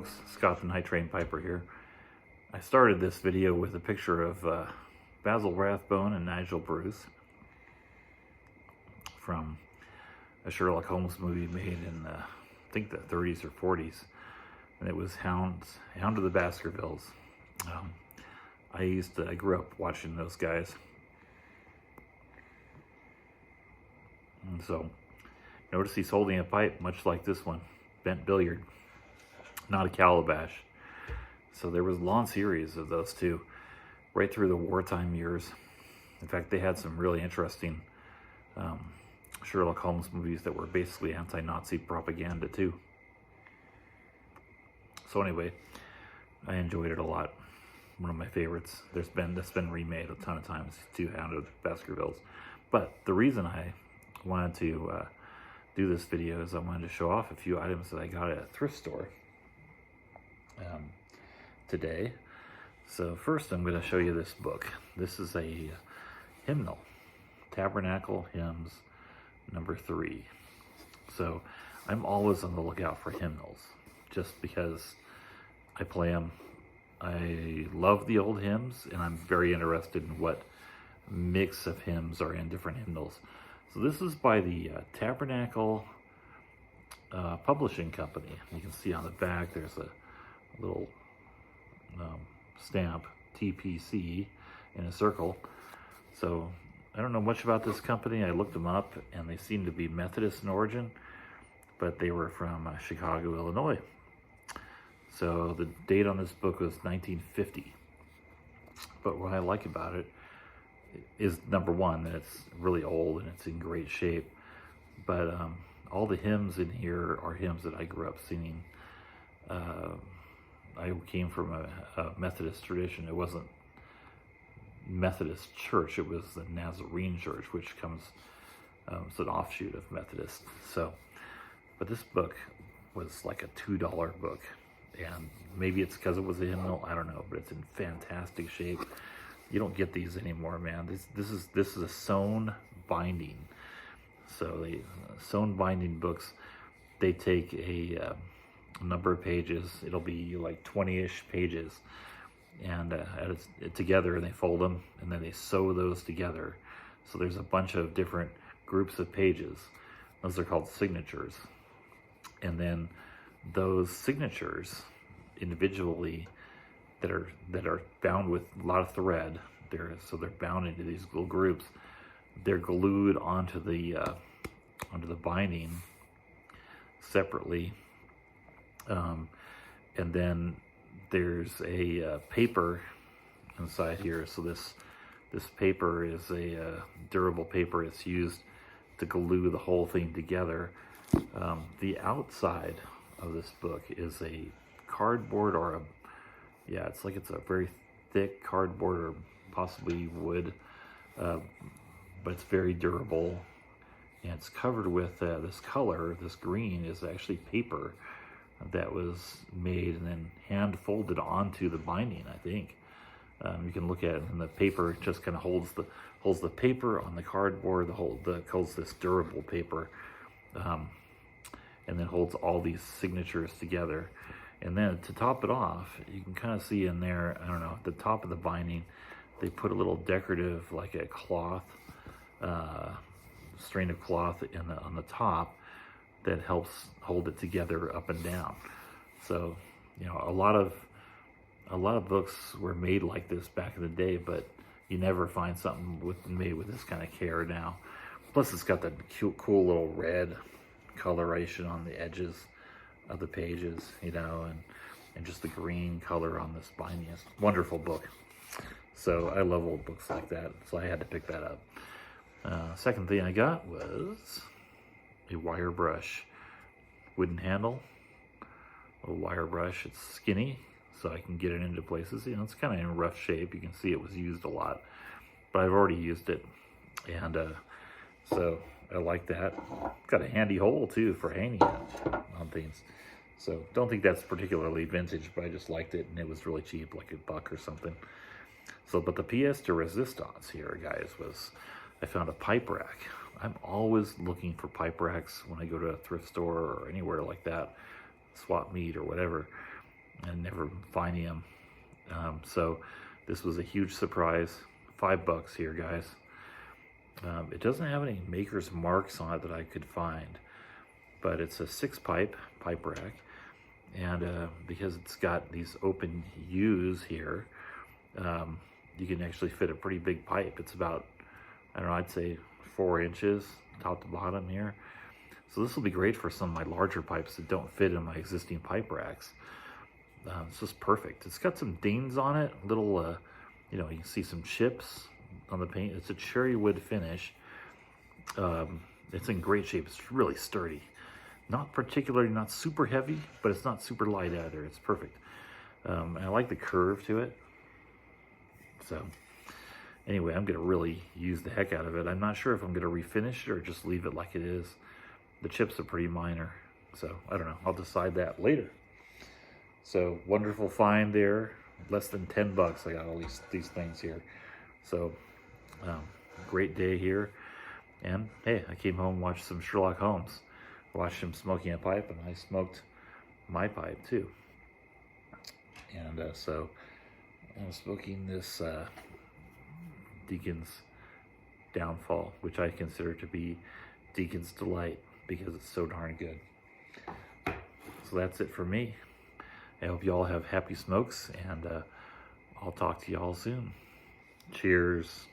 folks, Scott the Night Train Piper here. I started this video with a picture of Basil Rathbone and Nigel Bruce from a Sherlock Holmes movie made in I think the 30s or 40s, and it was Hound of the Baskervilles. I grew up watching those guys, and so notice he's holding a pipe much like this one, bent billiard, not a calabash. So there was a long series of those two right through the wartime years. In fact, they had some really interesting Sherlock Holmes movies that were basically anti-Nazi propaganda too. So anyway, I enjoyed it a lot. One of my favorites. That's been remade a ton of times to Hound of the Baskervilles. But the reason I wanted to do this video is I wanted to show off a few items that I got at a thrift store today. So first I'm going to show you this book. This is a hymnal, Tabernacle Hymns number 3. So I'm always on the lookout for hymnals just because I play them. I love the old hymns, and I'm very interested in what mix of hymns are in different hymnals. So this is by the Tabernacle Publishing Company. You can see on the back there's a little stamp, TPC, in a circle. So I don't know much about this company. I looked them up, and they seem to be Methodist in origin, but they were from Chicago, Illinois. So the date on this book was 1950. But what I like about it is, number one, that it's really old and it's in great shape. But all the hymns in here are hymns that I grew up singing. I came from a Methodist tradition. It wasn't Methodist church, it was the Nazarene church, which comes, it's an offshoot of Methodist. So, but this book was like a $2 book. And maybe it's because it was a hymnal, I don't know, but it's in fantastic shape. You don't get these anymore, man. This is a sewn binding. So the sewn binding books, they take a number of pages. It'll be like 20-ish pages, and together, and they fold them, and then they sew those together. So there's a bunch of different groups of pages. Those are called signatures, and then those signatures individually that are bound with a lot of thread. They're bound into these little groups. They're glued onto the binding separately, and then there's a paper inside here. So this paper is a durable paper. It's used to glue the whole thing together. The outside of this book is a cardboard or it's a very thick cardboard or possibly wood, but it's very durable, and it's covered with this color. This green is actually paper that was made and then hand folded onto the binding, I think. You can look at it, and the paper just kind of holds the paper on the cardboard, holds this durable paper, and then holds all these signatures together. And then to top it off, you can kind of see in there, I don't know, at the top of the binding, they put a little decorative, like a cloth, strain of cloth on the top that helps hold it together up and down. So, you know, a lot of books were made like this back in the day, but you never find something made with this kind of care now. Plus, it's got that cool little red coloration on the edges of the pages, you know, and just the green color on this binding. It's a wonderful book. So I love old books like that, so I had to pick that up. Second thing I got was a wire brush, wooden handle, a wire brush. It's skinny, so I can get it into places. You know, it's kind of in rough shape. You can see it was used a lot, but I've already used it, and so I like that. Got a handy hole too for hanging it on things. So don't think that's particularly vintage, but I just liked it, and it was really cheap, like $1 or something. So, but the pièce de résistance here, guys, was I found a pipe rack. I'm always looking for pipe racks when I go to a thrift store or anywhere like that, swap meet or whatever. and never finding them. So this was a huge surprise. $5 here, guys. It doesn't have any maker's marks on it that I could find, but it's a 6-pipe pipe rack, and because it's got these open U's here, you can actually fit a pretty big pipe. It's about, I don't know, I'd say 4 inches top to bottom here. So this will be great for some of my larger pipes that don't fit in my existing pipe racks. It's just perfect. It's got some dings on it, little, you know, you can see some chips on the paint. It's a cherry wood finish. It's in great shape. It's really sturdy. Not super heavy, but it's not super light either. It's perfect. And I like the curve to it. So anyway, I'm gonna really use the heck out of it. I'm not sure if I'm gonna refinish it or just leave it like it is. The chips are pretty minor, so I don't know. I'll decide that later. So wonderful find there. Less than $10. I got all these things here. So great day here. And hey, I came home and watched some Sherlock Holmes. Watched him smoking a pipe, and I smoked my pipe too. And so I'm smoking this Deacon's Downfall, which I consider to be Deacon's Delight because it's so darn good. So that's it for me. I hope you all have happy smokes, and I'll talk to you all soon. Cheers.